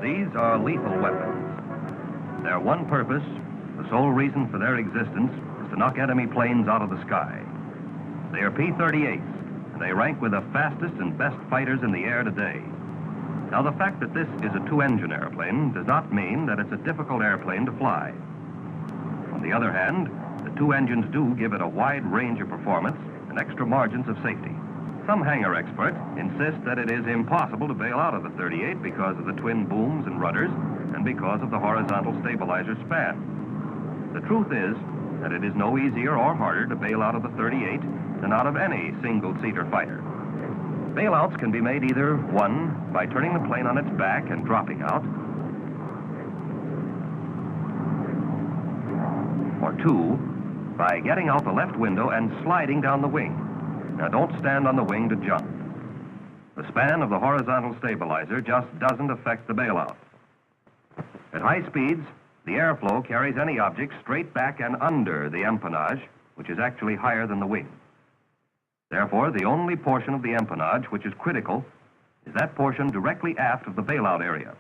These are lethal weapons. Their one purpose, the sole reason for their existence, is to knock enemy planes out of the sky. They are P-38s, and they rank with the fastest and best fighters in the air today. Now, the fact that this is a two-engine airplane does not mean that it's a difficult airplane to fly. On the other hand, the two engines do give it a wide range of performance and extra margins of safety. Some hangar experts insist that it is impossible to bail out of the 38 because of the twin booms and rudders and because of the horizontal stabilizer span. The truth is that it is no easier or harder to bail out of the 38 than out of any single-seater fighter. Bailouts can be made either, one, by turning the plane on its back and dropping out, or two, by getting out the left window and sliding down the wing. Now, don't stand on the wing to jump. The span of the horizontal stabilizer just doesn't affect the bailout. At high speeds, the airflow carries any object straight back and under the empennage, which is actually higher than the wing. Therefore, the only portion of the empennage which is critical is that portion directly aft of the bailout area.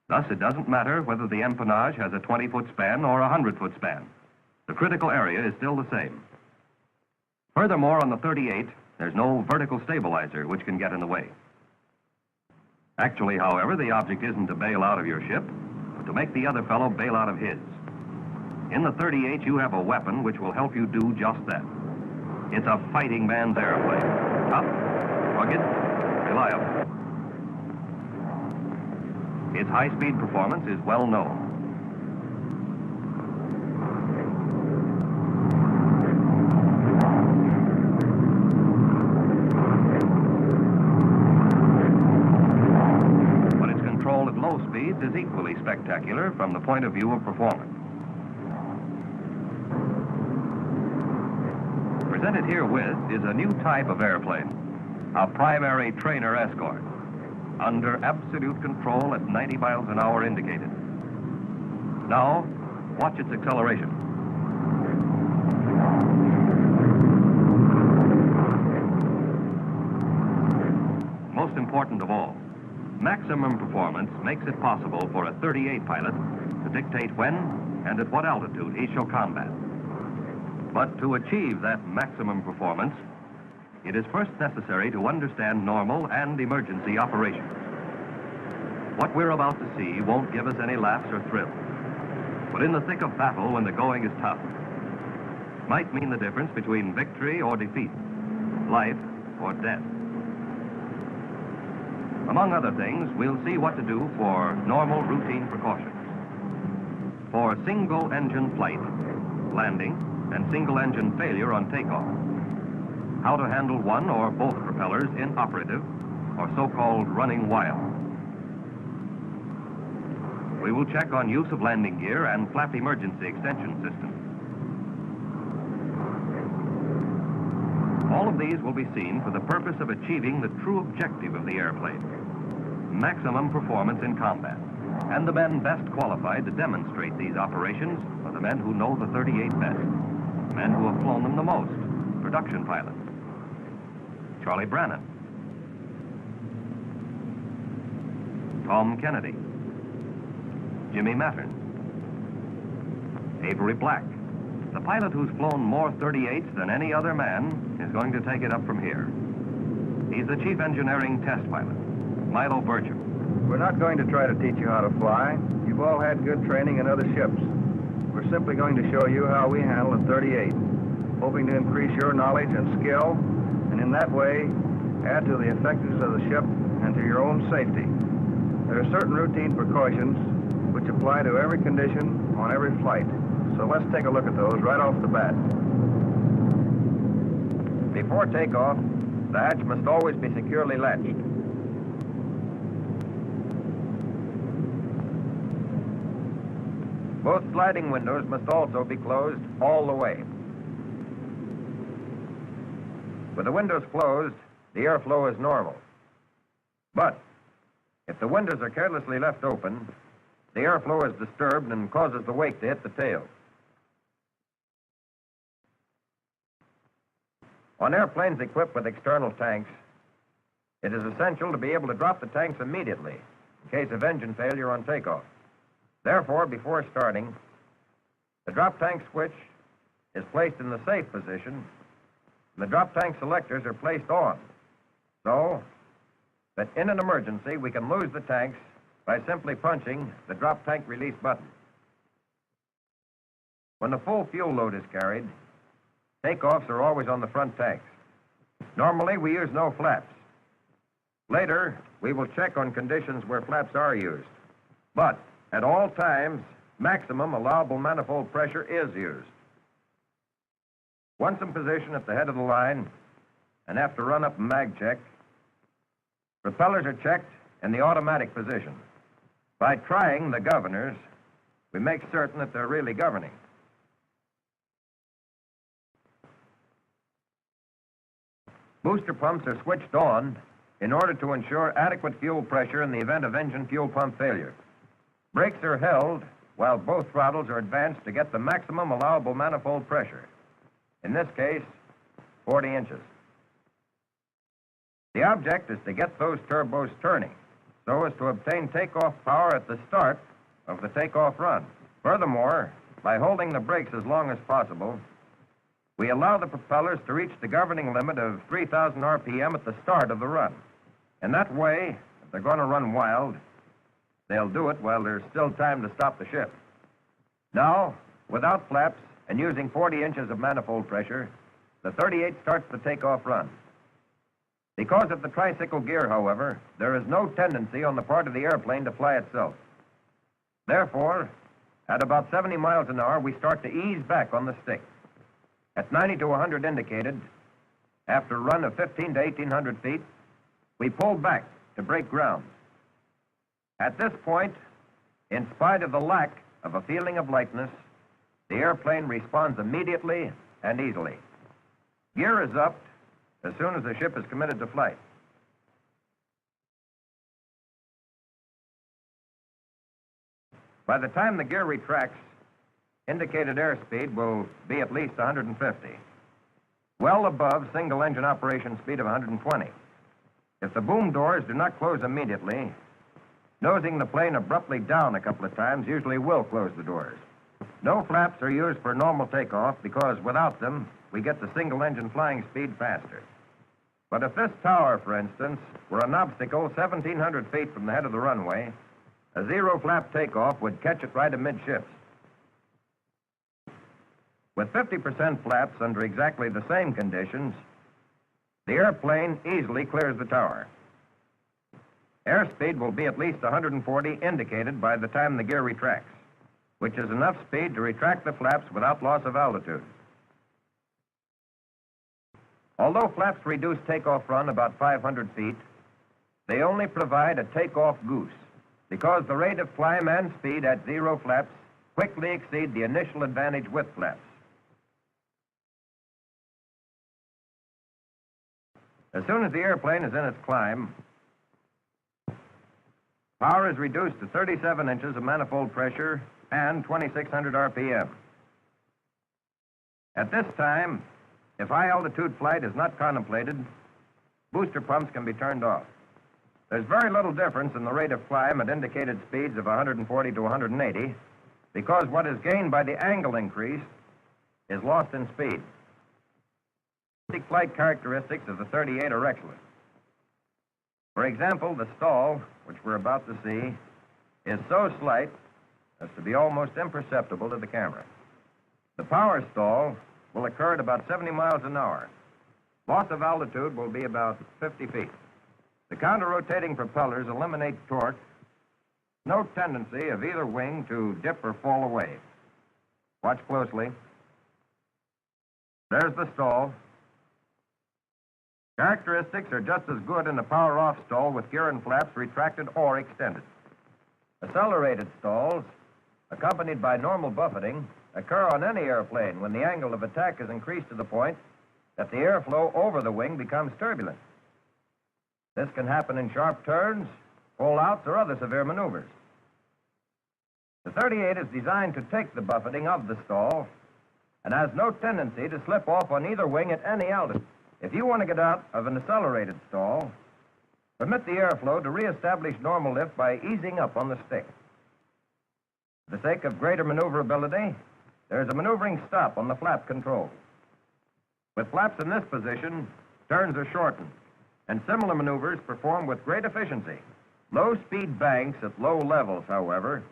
Thus, it doesn't matter whether the empennage has a 20-foot span or a 100-foot span. The critical area is still the same. Furthermore, on the 38, there's no vertical stabilizer which can get in the way. Actually, however, the object isn't to bail out of your ship, but to make the other fellow bail out of his. In the 38, you have a weapon which will help you do just that. It's a fighting man's airplane. Tough, rugged, reliable. Its high-speed performance is well known. But its control at low speeds is equally spectacular from the point of view of performance. Presented herewith is a new type of airplane, a primary trainer escort, under absolute control at 90 miles an hour indicated. Now, watch its acceleration. Most important of all, maximum performance makes it possible for a 38 pilot to dictate when and at what altitude he shall combat. But to achieve that maximum performance, it is first necessary to understand normal and emergency operations. What we're about to see won't give us any laughs or thrills, but in the thick of battle when the going is tough, might mean the difference between victory or defeat, life or death. Among other things, we'll see what to do for normal routine precautions. For single-engine flight, landing, and single-engine failure on takeoff. How to handle one or both propellers inoperative or so-called running wild. We will check on use of landing gear and flap emergency extension systems. All of these will be seen for the purpose of achieving the true objective of the airplane, maximum performance in combat. And the men best qualified to demonstrate these operations are the men who know the 38 best. Men who have flown them the most, production pilots. Charlie Brannan, Tom Kennedy, Jimmy Mattern, Avery Black. The pilot who's flown more 38s than any other man is going to take it up from here. He's the chief engineering test pilot, Milo Burcham. We're not going to try to teach you how to fly. You've all had good training in other ships. We're simply going to show you how we handle a 38, hoping to increase your knowledge and skill, and in that way, add to the effectiveness of the ship and to your own safety. There are certain routine precautions which apply to every condition on every flight. So let's take a look at those right off the bat. Before takeoff, the hatch must always be securely latched. Both sliding windows must also be closed all the way. With the windows closed, the airflow is normal. But if the windows are carelessly left open, the airflow is disturbed and causes the wake to hit the tail. On airplanes equipped with external tanks, it is essential to be able to drop the tanks immediately in case of engine failure on takeoff. Therefore, before starting, the drop tank switch is placed in the safe position, and the drop tank selectors are placed on, so that in an emergency we can lose the tanks by simply punching the drop tank release button. When the full fuel load is carried, takeoffs are always on the front tanks. Normally, we use no flaps. Later, we will check on conditions where flaps are used. But at all times, maximum allowable manifold pressure is used. Once in position at the head of the line, and after run-up and mag check, propellers are checked in the automatic position. By trying the governors, we make certain that they're really governing. Booster pumps are switched on in order to ensure adequate fuel pressure in the event of engine fuel pump failure. Brakes are held while both throttles are advanced to get the maximum allowable manifold pressure. In this case, 40 inches. The object is to get those turbos turning so as to obtain takeoff power at the start of the takeoff run. Furthermore, by holding the brakes as long as possible, we allow the propellers to reach the governing limit of 3,000 RPM at the start of the run. In that way, if they're going to run wild, they'll do it while there's still time to stop the ship. Now, without flaps and using 40 inches of manifold pressure, the 38 starts the takeoff run. Because of the tricycle gear, however, there is no tendency on the part of the airplane to fly itself. Therefore, at about 70 miles an hour, we start to ease back on the stick. At 90 to 100 indicated, after a run of 15 to 1,800 feet, we pull back to break ground. At this point, in spite of the lack of a feeling of lightness, the airplane responds immediately and easily. Gear is upped as soon as the ship is committed to flight. By the time the gear retracts, indicated airspeed will be at least 150, well above single-engine operation speed of 120. If the boom doors do not close immediately, nosing the plane abruptly down a couple of times usually will close the doors. No flaps are used for normal takeoff because without them, we get the single-engine flying speed faster. But if this tower, for instance, were an obstacle 1,700 feet from the head of the runway, a zero-flap takeoff would catch it right amidships. With 50% flaps under exactly the same conditions, the airplane easily clears the tower. Airspeed will be at least 140 indicated by the time the gear retracts, which is enough speed to retract the flaps without loss of altitude. Although flaps reduce takeoff run about 500 feet, they only provide a takeoff goose because the rate of climb and speed at zero flaps quickly exceed the initial advantage with flaps. As soon as the airplane is in its climb, power is reduced to 37 inches of manifold pressure and 2,600 RPM. At this time, if high-altitude flight is not contemplated, booster pumps can be turned off. There's very little difference in the rate of climb at indicated speeds of 140 to 180 because what is gained by the angle increase is lost in speed. The flight characteristics of the 38 are excellent. For example, the stall, which we're about to see, is so slight as to be almost imperceptible to the camera. The power stall will occur at about 70 miles an hour. Loss of altitude will be about 50 feet. The counter-rotating propellers eliminate torque, no tendency of either wing to dip or fall away. Watch closely. There's the stall. Characteristics are just as good in the power-off stall with gear and flaps retracted or extended. Accelerated stalls, accompanied by normal buffeting, occur on any airplane when the angle of attack is increased to the point that the airflow over the wing becomes turbulent. This can happen in sharp turns, pull-outs, or other severe maneuvers. The 38 is designed to take the buffeting of the stall and has no tendency to slip off on either wing at any altitude. If you want to get out of an accelerated stall, Permit the airflow to reestablish normal lift by easing up on the stick. For the sake of greater maneuverability, there's a maneuvering stop on the flap control. With flaps in this position, turns are shortened, and similar maneuvers perform with great efficiency. Low-speed banks at low levels, however,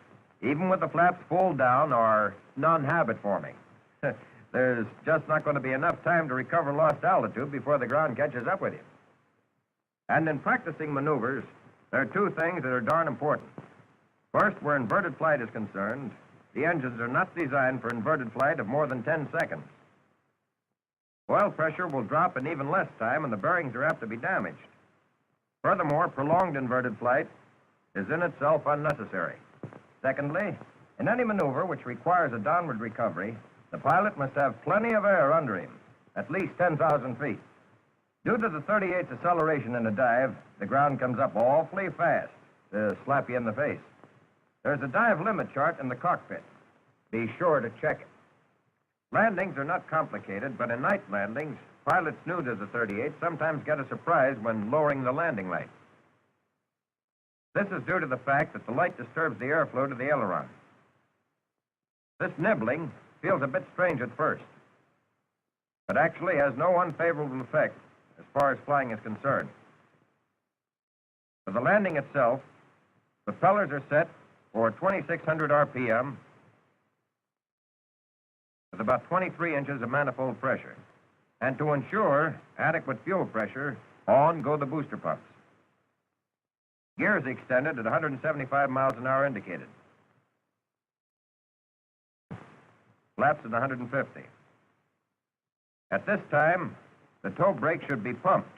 even with the flaps full down, are non-habit forming. There's just not going to be enough time to recover lost altitude before the ground catches up with you. And in practicing maneuvers, there are two things that are darn important. First, where inverted flight is concerned, the engines are not designed for inverted flight of more than 10 seconds. Oil pressure will drop in even less time, and the bearings are apt to be damaged. Furthermore, prolonged inverted flight is in itself unnecessary. Secondly, in any maneuver which requires a downward recovery, the pilot must have plenty of air under him, at least 10,000 feet. Due to the 38's acceleration in a dive, the ground comes up awfully fast to slap you in the face. There's a dive limit chart in the cockpit. Be sure to check it. Landings are not complicated, but in night landings, pilots new to the 38 sometimes get a surprise when lowering the landing light. This is due to the fact that the light disturbs the airflow to the aileron. This nibbling feels a bit strange at first, but actually has no unfavorable effect as far as flying is concerned. For the landing itself, propellers are set for 2,600 RPM with about 23 inches of manifold pressure. And to ensure adequate fuel pressure, on go the booster pumps. Gears extended at 175 miles an hour indicated. Flaps at 150. At this time, the toe brake should be pumped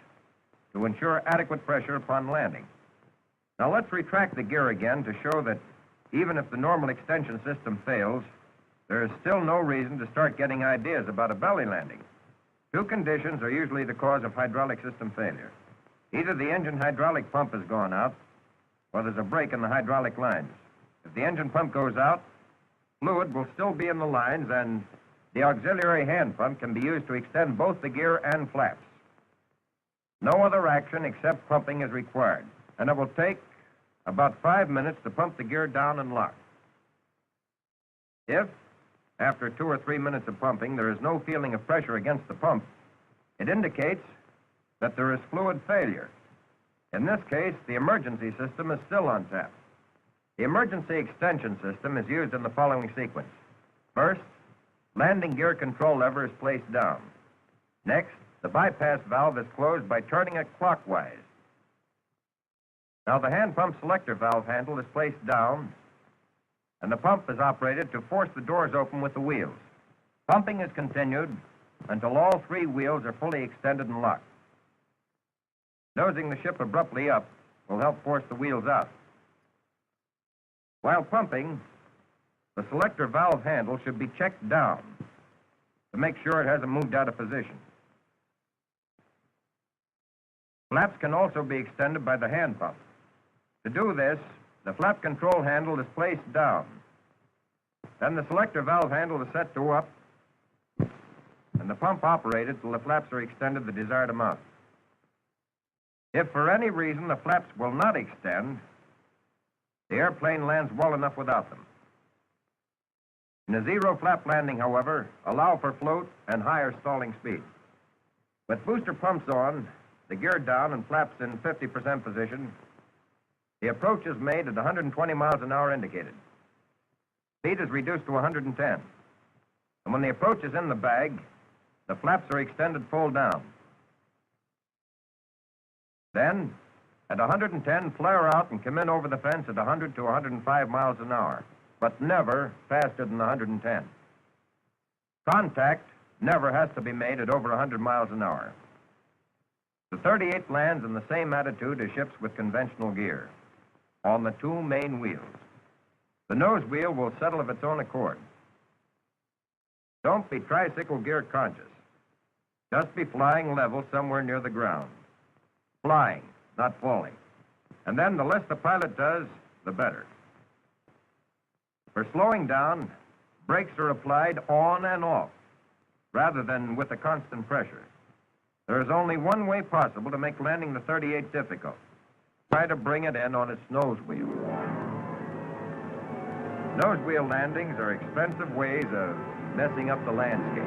to ensure adequate pressure upon landing. Now let's retract the gear again to show that even if the normal extension system fails, there is still no reason to start getting ideas about a belly landing. Two conditions are usually the cause of hydraulic system failure. Either the engine hydraulic pump has gone out, or there's a break in the hydraulic lines. If the engine pump goes out, fluid will still be in the lines, and the auxiliary hand pump can be used to extend both the gear and flaps. No other action except pumping is required, and it will take about 5 minutes to pump the gear down and lock. If, after 2 or 3 minutes of pumping, there is no feeling of pressure against the pump, it indicates that there is fluid failure. In this case, the emergency system is still on tap. The emergency extension system is used in the following sequence. First, landing gear control lever is placed down. Next, the bypass valve is closed by turning it clockwise. Now, the hand pump selector valve handle is placed down, and the pump is operated to force the doors open with the wheels. Pumping is continued until all 3 wheels are fully extended and locked. Nosing the ship abruptly up will help force the wheels out. While pumping, the selector valve handle should be checked down to make sure it hasn't moved out of position. Flaps can also be extended by the hand pump. To do this, the flap control handle is placed down. Then the selector valve handle is set to up, and the pump operated till the flaps are extended the desired amount. If for any reason the flaps will not extend, the airplane lands well enough without them. In a zero flap landing, however, allow for float and higher stalling speed. With booster pumps on, the gear down and flaps in 50% position, the approach is made at 120 miles an hour indicated. Speed is reduced to 110. And when the approach is in the bag, the flaps are extended full down. Then, at 110, flare out and come in over the fence at 100 to 105 miles an hour, but never faster than 110. Contact never has to be made at over 100 miles an hour. The 38 lands in the same attitude as ships with conventional gear, on the 2 main wheels. The nose wheel will settle of its own accord. Don't be tricycle gear conscious. Just be flying level somewhere near the ground. Flying, not falling. And then the less the pilot does, the better. For slowing down, brakes are applied on and off, rather than with a constant pressure. There is only one way possible to make landing the 38 difficult, try to bring it in on its nose wheel. Nose wheel landings are expensive ways of messing up the landscape.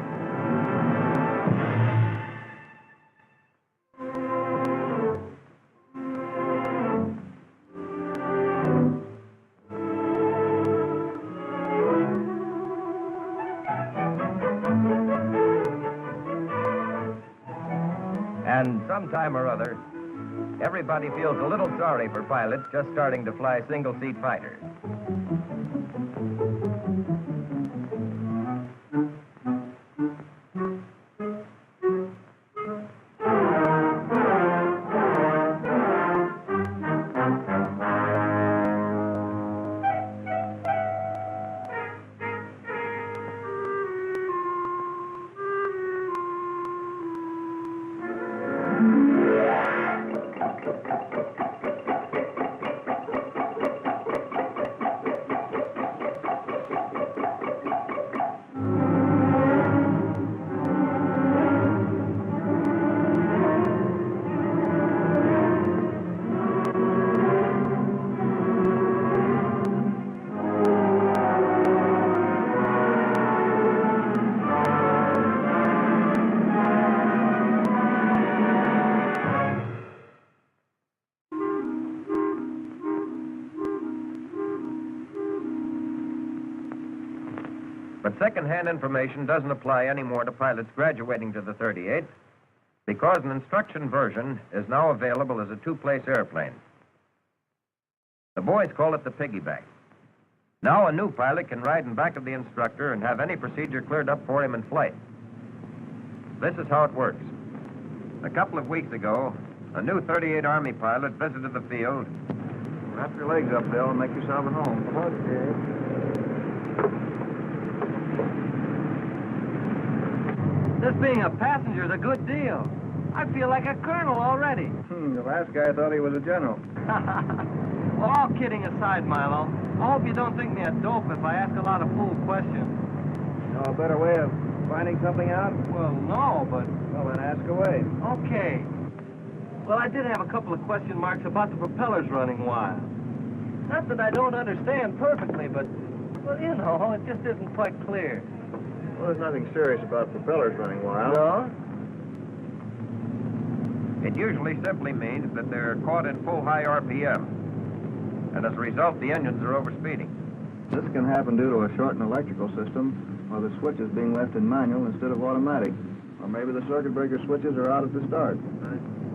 And sometime or other, everybody feels a little sorry for pilots just starting to fly single-seat fighters. But second-hand information doesn't apply anymore to pilots graduating to the 38 because an instruction version is now available as a two-place airplane. The boys call it the piggyback. Now a new pilot can ride in back of the instructor and have any procedure cleared up for him in flight. This is how it works. A couple of weeks ago, a new 38 Army pilot visited the field. Wrap your legs up, Bill, and make yourself at home. Okay. This being a passenger is a good deal. I feel like a colonel already. The last guy thought he was a general. Well, all kidding aside, Milo, I hope you don't think me a dope if I ask a lot of fool questions. Know a better way of finding something out? Well, no, but... Well, then ask away. Okay. Well, I did have a couple of question marks about the propellers running wild. Not that I don't understand perfectly, but, well, you know, it just isn't quite clear. Well, there's nothing serious about propellers running wild. No? It usually simply means that they're caught in full high RPM. And as a result, the engines are overspeeding. This can happen due to a shortened electrical system or the switches being left in manual instead of automatic. Or maybe the circuit breaker switches are out at the start.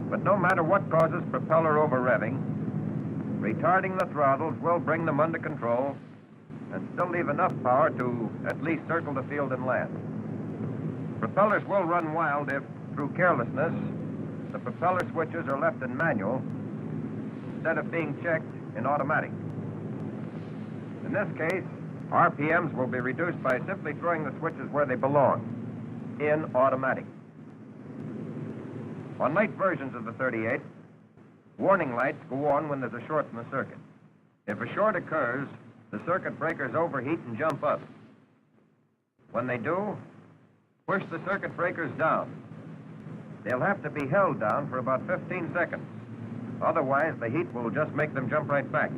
But no matter what causes propeller over-revving, retarding the throttles will bring them under control and still leave enough power to at least circle the field and land. Propellers will run wild if, through carelessness, the propeller switches are left in manual instead of being checked in automatic. In this case, RPMs will be reduced by simply throwing the switches where they belong, in automatic. On late versions of the 38, warning lights go on when there's a short in the circuit. If a short occurs, the circuit breakers overheat and jump up. When they do, push the circuit breakers down. They'll have to be held down for about 15 seconds. Otherwise, the heat will just make them jump right back.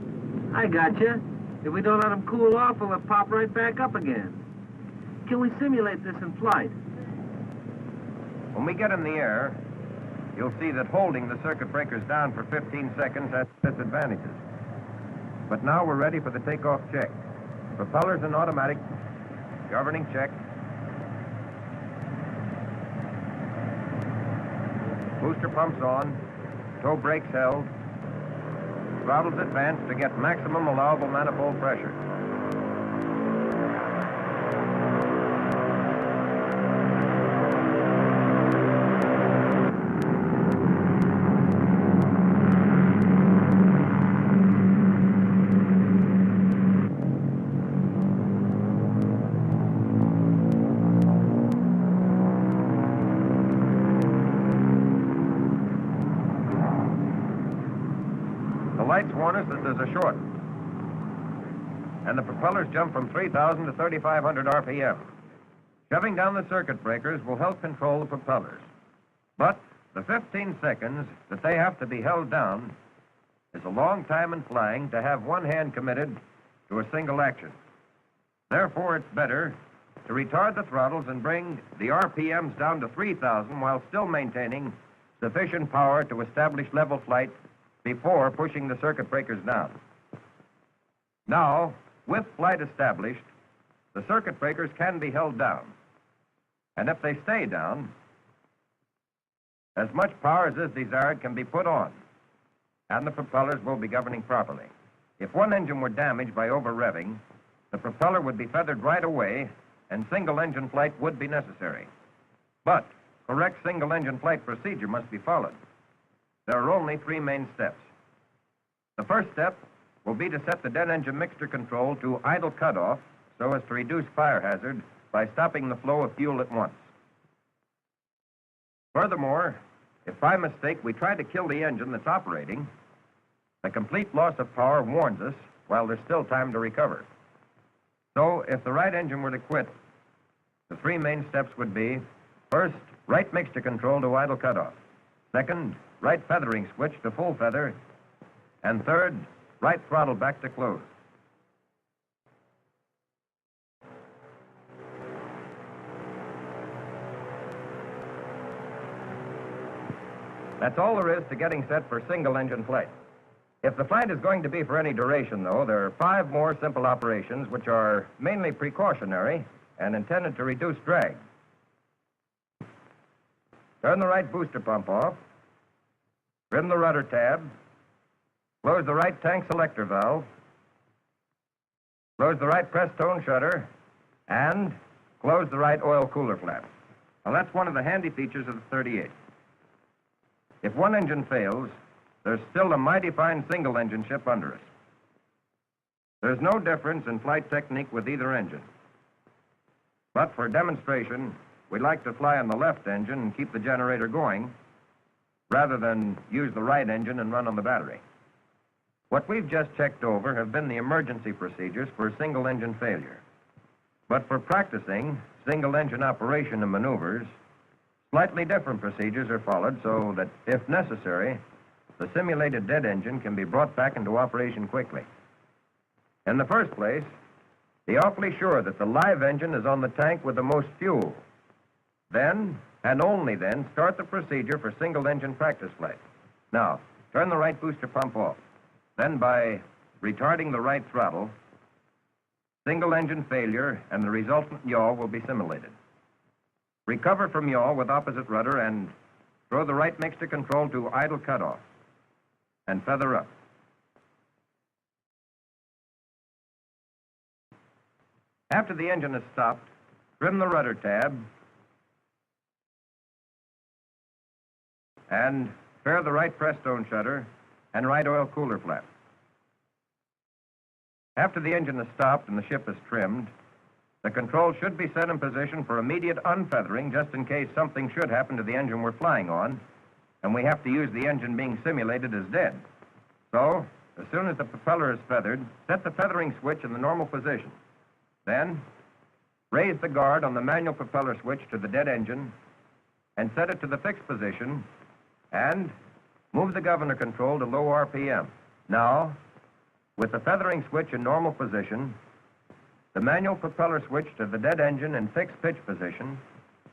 I gotcha. If we don't let them cool off, they'll pop right back up again. Can we simulate this in flight? When we get in the air, you'll see that holding the circuit breakers down for 15 seconds has disadvantages. But now we're ready for the takeoff check. Propellers in automatic, governing check. Booster pumps on, toe brakes held, throttles advanced to get maximum allowable manifold pressure. The lights warn us that there's a short. And the propellers jump from 3,000 to 3,500 RPM. Shoving down the circuit breakers will help control the propellers. But the 15 seconds that they have to be held down is a long time in flying to have one hand committed to a single action. Therefore, it's better to retard the throttles and bring the RPMs down to 3,000 while still maintaining sufficient power to establish level flight before pushing the circuit breakers down. Now, with flight established, the circuit breakers can be held down. And if they stay down, as much power as is desired can be put on, and the propellers will be governing properly. If one engine were damaged by over-revving, the propeller would be feathered right away, and single-engine flight would be necessary. But correct single-engine flight procedure must be followed. There are only three main steps. The first step will be to set the dead engine mixture control to idle cutoff so as to reduce fire hazard by stopping the flow of fuel at once. Furthermore, if by mistake we try to kill the engine that's operating, the complete loss of power warns us while there's still time to recover. So, if the right engine were to quit, the three main steps would be, first, right mixture control to idle cutoff. Second, right feathering switch to full feather. And third, right throttle back to close. That's all there is to getting set for single-engine flight. If the flight is going to be for any duration, though, there are 5 more simple operations which are mainly precautionary and intended to reduce drag. Turn the right booster pump off, trim the rudder tab, close the right tank selector valve, close the right press-tone shutter, and close the right oil cooler flap. Now, that's one of the handy features of the 38. If one engine fails, there's still a mighty fine single-engine ship under us. There's no difference in flight technique with either engine. But for demonstration, we like to fly on the left engine and keep the generator going, rather than use the right engine and run on the battery. What we've just checked over have been the emergency procedures for single-engine failure. But for practicing single-engine operation and maneuvers, slightly different procedures are followed so that, if necessary, the simulated dead engine can be brought back into operation quickly. In the first place, be awfully sure that the live engine is on the tank with the most fuel. Then, and only then, start the procedure for single-engine practice flight. Now, turn the right booster pump off. Then, by retarding the right throttle, single-engine failure and the resultant yaw will be simulated. Recover from yaw with opposite rudder and throw the right mixture control to idle cutoff and feather up. After the engine is stopped, trim the rudder tab and fare the right press-tone shutter and right oil cooler flap. After the engine is stopped and the ship is trimmed, the control should be set in position for immediate unfeathering just in case something should happen to the engine we're flying on, and we have to use the engine being simulated as dead. So, as soon as the propeller is feathered, set the feathering switch in the normal position. Then, raise the guard on the manual propeller switch to the dead engine and set it to the fixed position, and move the governor control to low RPM. Now, with the feathering switch in normal position, the manual propeller switch to the dead engine in fixed pitch position,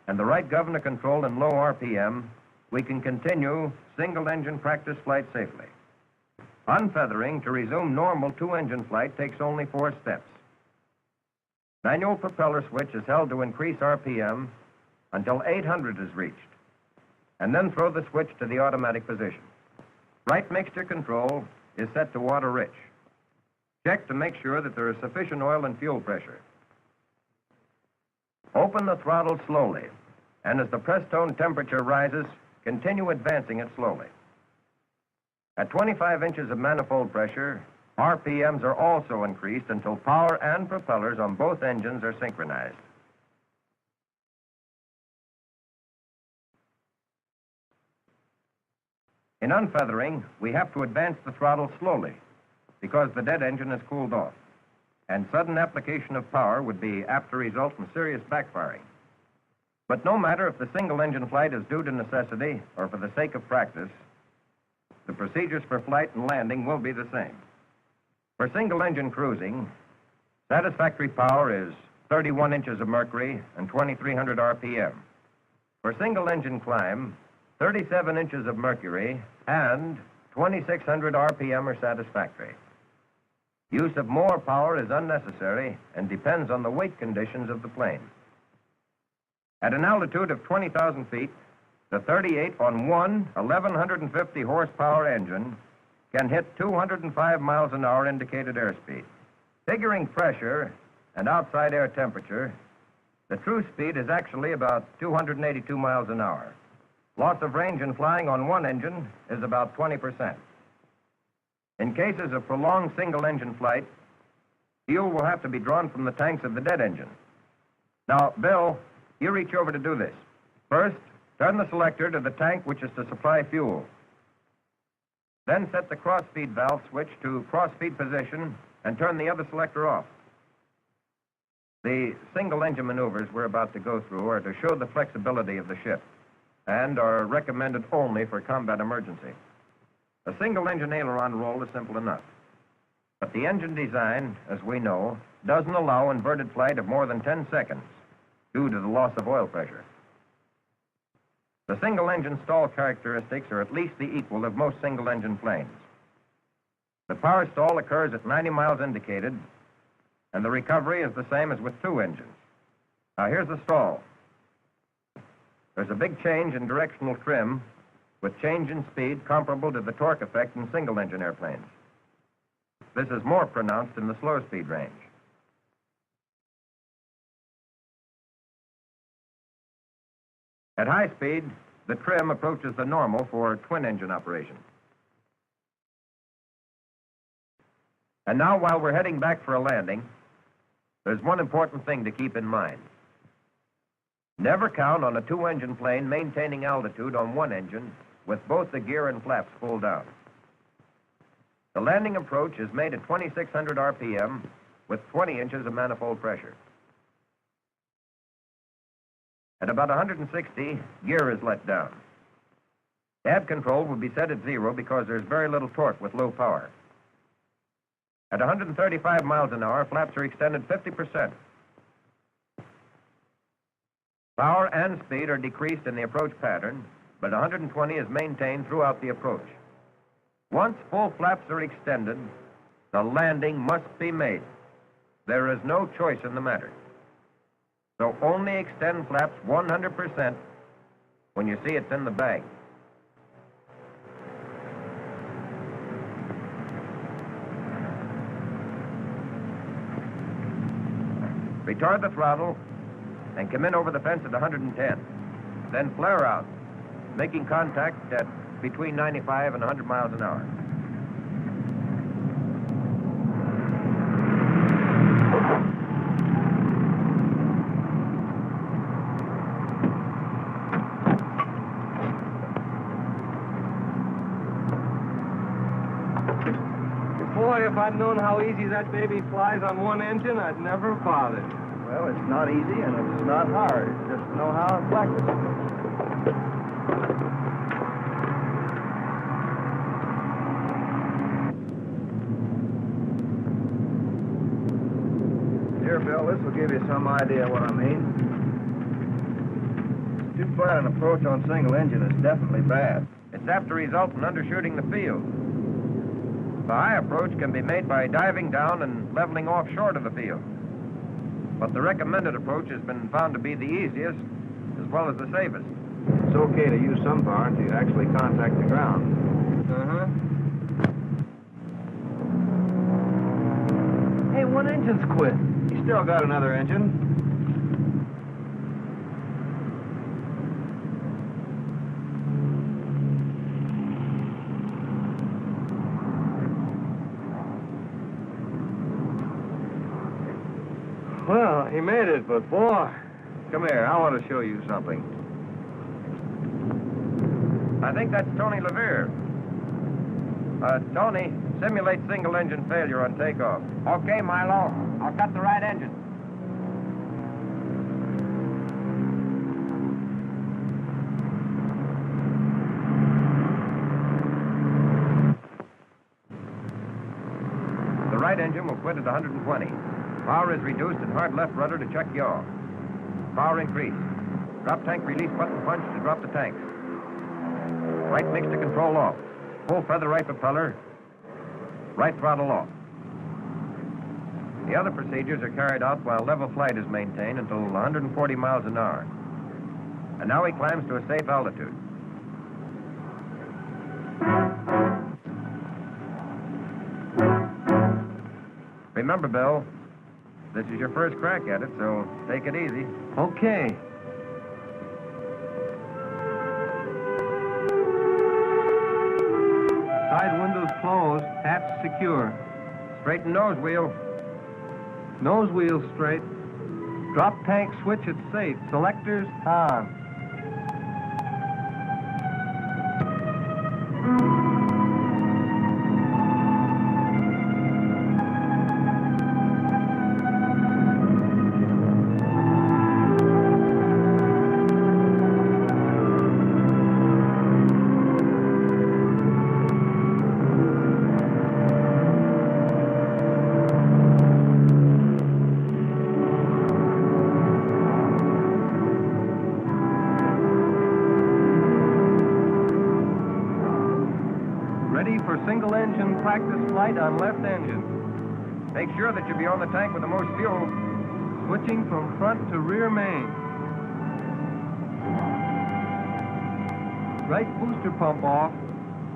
and the right governor control in low RPM, we can continue single-engine practice flight safely. Unfeathering to resume normal 2-engine flight takes only 4 steps. Manual propeller switch is held to increase RPM until 800 is reached, and then throw the switch to the automatic position. Right mixture control is set to water rich. Check to make sure that there is sufficient oil and fuel pressure. Open the throttle slowly, and as the press-tone temperature rises, continue advancing it slowly. At 25 inches of manifold pressure, RPMs are also increased until power and propellers on both engines are synchronized. In unfeathering, we have to advance the throttle slowly because the dead engine has cooled off, and sudden application of power would be apt to result in serious backfiring. But no matter if the single-engine flight is due to necessity or for the sake of practice, The procedures for flight and landing will be the same. For single-engine cruising, satisfactory power is 31 inches of mercury and 2,300 RPM. For single-engine climb, 37 inches of mercury and 2,600 RPM are satisfactory. Use of more power is unnecessary and depends on the weight conditions of the plane. At an altitude of 20,000 feet, the 38 on one 1,150 horsepower engine can hit 205 miles an hour indicated airspeed. Figuring pressure and outside air temperature, the true speed is actually about 282 miles an hour. Loss of range in flying on one engine is about 20%. In cases of prolonged single-engine flight, fuel will have to be drawn from the tanks of the dead engine. Now, Bill, you reach over to do this. First, turn the selector to the tank which is to supply fuel. Then set the cross-feed valve switch to cross-feed position and turn the other selector off. The single-engine maneuvers we're about to go through are to show the flexibility of the ship and are recommended only for combat emergency. A single-engine aileron roll is simple enough. But the engine design, as we know, doesn't allow inverted flight of more than 10 seconds due to the loss of oil pressure. The single-engine stall characteristics are at least the equal of most single-engine planes. The power stall occurs at 90 miles indicated, and the recovery is the same as with two engines. Now, here's the stall. There's a big change in directional trim with change in speed comparable to the torque effect in single-engine airplanes. This is more pronounced in the slow-speed range. At high speed, the trim approaches the normal for twin-engine operation. And now, while we're heading back for a landing, there's one important thing to keep in mind. Never count on a two-engine plane maintaining altitude on one engine with both the gear and flaps pulled down. The landing approach is made at 2,600 RPM with 20 inches of manifold pressure. At about 160, gear is let down. Cab control will be set at 0 because there's very little torque with low power. At 135 miles an hour, flaps are extended 50%. Power and speed are decreased in the approach pattern, but 120 is maintained throughout the approach. Once full flaps are extended, the landing must be made. There is no choice in the matter. So only extend flaps 100% when you see it's in the bag. Retard the throttle and come in over the fence at 110. Then flare out, making contact at between 95 and 100 miles an hour. Boy, if I'd known how easy that baby flies on one engine, I'd never have bothered. Well, it's not easy and it's not hard. Just know how and practice it. Here, Bill, this will give you some idea what I mean. Too flat an approach on single engine is definitely bad. It's apt to result in undershooting the field. The high approach can be made by diving down and leveling off short of the field. But the recommended approach has been found to be the easiest as well as the safest. It's okay to use some power until you actually contact the ground. Uh-huh. Hey, one engine's quit. You still got another engine. Well, he made it, but boy. Come here, I want to show you something. I think that's Tony Levere. Tony, simulate single-engine failure on takeoff. Okay, Milo. I'll cut the right engine. right engine will quit at 120. Power is reduced and hard left rudder to check yaw. Power increased. Drop tank release button punch to drop the tanks. Right mix to control off. Full feather right propeller. Right throttle off. The other procedures are carried out while level flight is maintained until 140 miles an hour. And now he climbs to a safe altitude. Remember, Bill, this is your first crack at it, so take it easy. Okay. Side windows closed, hatch secure. Straighten nose wheel. Nose wheel straight. Drop tank switch at safe. Selectors on. Ready for single engine practice flight on left engine. Make sure that you be on the tank with the most fuel. Switching from front to rear main. Right booster pump off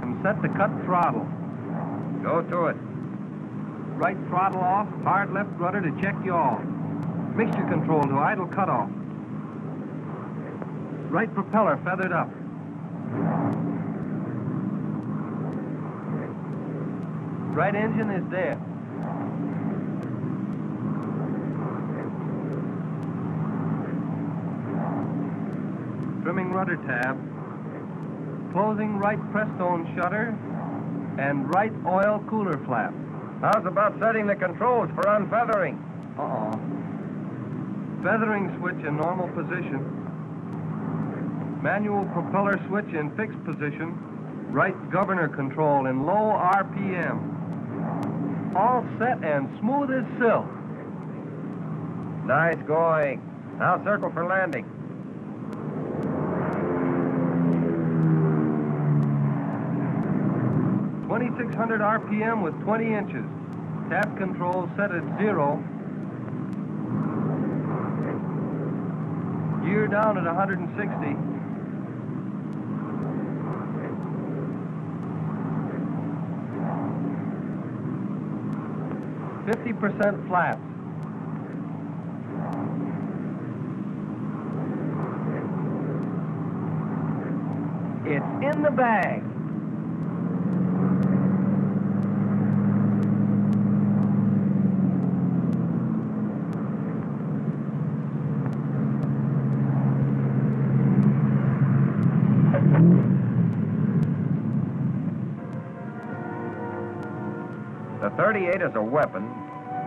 and set to cut throttle. Go to it. Right throttle off, hard left rudder to check yaw. Mixture control to idle cutoff. Right propeller feathered up. Right engine is dead. Trimming rudder tab. Closing right Prestone shutter and right oil cooler flap. How's about setting the controls for unfeathering? Feathering switch in normal position. Manual propeller switch in fixed position. Right governor control in low RPM. All set and smooth as silk. Nice going. Now circle for landing. .2600 RPM with 20 inches. Tap control set at 0. Gear down at 160. .50% flaps. It's in the bag. The 38 as a weapon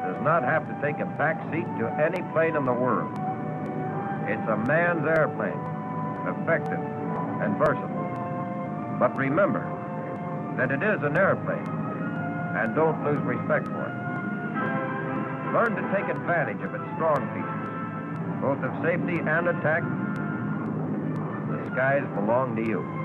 does not have to take a back seat to any plane in the world. It's a man's airplane, effective and versatile. But remember that it is an airplane, and don't lose respect for it. Learn to take advantage of its strong features, both of safety and attack. The skies belong to you.